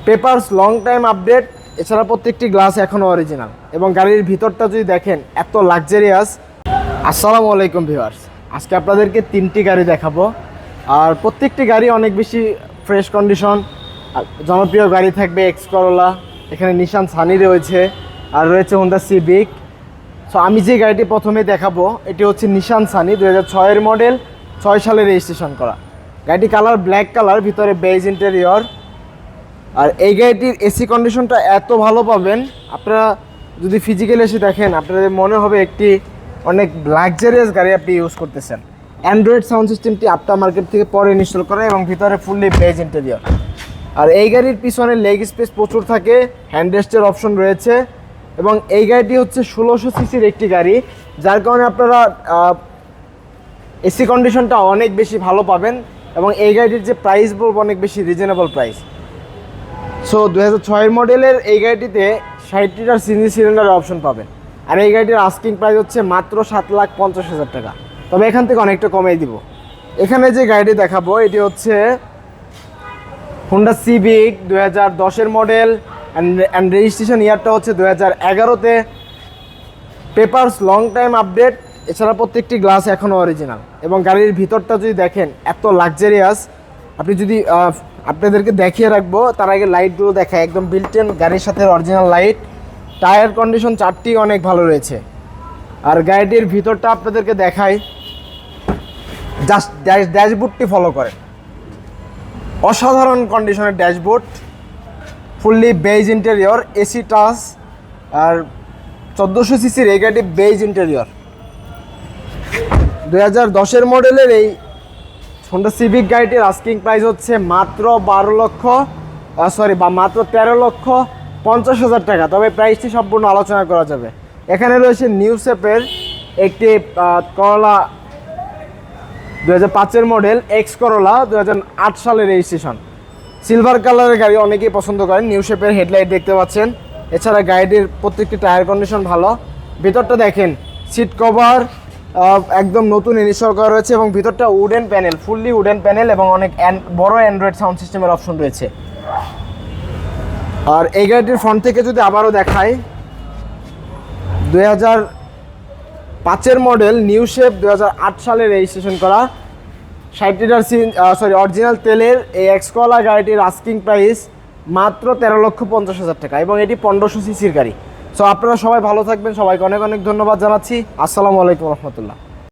Papers long time update, এছাড়া প্রত্যেকটি glass এখনও অরিজিনাল এবং গাড়ির ভিতরটা যদি দেখেন এত লাক্সারিয়াস। আসসালামু আলাইকুম ভিউয়ার্স, আজকে আপনাদেরকে তিনটি গাড়ি দেখাবো। আর প্রত্যেকটি গাড়ি অনেক বেশি ফ্রেশ কন্ডিশন। জনপ্রিয় গাড়ি থাকবে এক্স করোলা, এখানে নিশান সানি রয়েছে, আর রয়েছে হোন্ডা সিভিক। সো আমি যে গাড়িটি প্রথমে দেখাবো এটি হচ্ছে নিশান সানি 2006 মডেল, 6 সালে রেজিস্ট্রেশন করা। গাড়িটি কালার ব্ল্যাক কালার, ভিতরে বেজ ইন্টেরিয়র। আর এই গাড়িটির এসি কন্ডিশনটা এত ভালো পাবেন, আপনারা যদি ফিজিক্যালি এসে দেখেন আপনাদের মনে হবে একটি অনেক লাক্সারিয়াস গাড়ি আপনি ইউজ করতেছেন। অ্যান্ড্রয়েড সাউন্ড সিস্টেমটি আফটার মার্কেট থেকে পরে ইনস্টল করা এবং ভিতরে ফুললি বেজ ইন্টেরিয়র। আর এই গাড়ির পিছনে লেগ স্পেস প্রচুর থাকে, হ্যান্ড রেস্টের অপশন রয়েছে এবং এই গাড়িটি হচ্ছে 1600 সিসির একটি গাড়ি, যার কারণে আপনারা এসি কন্ডিশনটা অনেক বেশি ভালো পাবেন এবং এই গাড়িটির যে প্রাইস বলবো অনেক বেশি রিজনেবল প্রাইস। সো 2006 মডেলের এই গাড়িটিতে 60 লিটার সিএনজি সিলিন্ডারের অপশন পাবেন। আর এই গাড়িটির আস্কিং প্রাইস হচ্ছে মাত্র 7,50,000 টাকা, তবে এখান থেকে অনেকটা কমিয়ে দিব। এখানে যে গাড়িটি দেখাবো এটি হচ্ছে Honda Civic 2010 model and registration ইয়ারটা হচ্ছে 2011-তে। পেপারস লং টাইম আপডেট, এছাড়া প্রত্যেকটি গ্লাস এখনও অরিজিনাল এবং গাড়ির ভিতরটা যদি দেখেন এত লাক্সারিয়াস। আপনি যদি আপনাদেরকে দেখিয়ে রাখবো, তার আগে লাইটগুলো দেখায়, একদম বিল্ট-ইন গাড়ির সাথে অরিজিনাল লাইট। টায়ার কন্ডিশন চারটি অনেক ভালো রয়েছে। আর গাড়িটির ভিতরটা আপনাদেরকে দেখাই, জাস্ট ড্যাশবোর্ডটি ফলো করে, অসাধারণ কন্ডিশনের dashboard, fully beige interior, AC touch. আর 1400 সিসির এই গাড়িটি বেজ ইন্টেরিয়র। 2010 মডেলের এই হোন্ডা সিভিক গাড়িটির আস্কিং প্রাইস হচ্ছে মাত্র 13,50,000 টাকা, তবে প্রাইসটি সম্পূর্ণ আলোচনা করা যাবে। এখানে রয়েছে নিউ শেপের একটি করোলা 2005 মডেল, এক্স করোলা 2008 সালের রেজিস্ট্রেশন। সিলভার কালারের গাড়ি অনেকেই পছন্দ করেন। নিউ শেপের হেডলাইট দেখতে পাচ্ছেন। এছাড়া গাড়িটির প্রত্যেকটি টায়ার কন্ডিশন ভালো। ভিতরটা দেখেন, সিট কভার একদম নতুন ইনস্টল করা রয়েছে এবং ভিতরটা wooden panel, fully wooden panel এবং অনেক বড় অ্যান্ড্রয়েড সাউন্ড সিস্টেমের অপশন রয়েছে। আর এই গাড়িটির ফ্রন্ট থেকে যদি আবারও দেখাই, 2005 মডেল, নিউ শেপ, 2008 সালে রেজিস্ট্রেশন করা, 60 লিটার অরিজিনাল তেলের এই এক্সকলা গাড়িটির আস্কিং প্রাইস মাত্র 13,50,000 টাকা এবং এটি 1500 সিসির গাড়ি। সো আপনারা সবাই ভালো থাকবেন, সবাইকে অনেক অনেক ধন্যবাদ জানাচ্ছি। আসসালামু আলাইকুম রহমতুল্লাহ।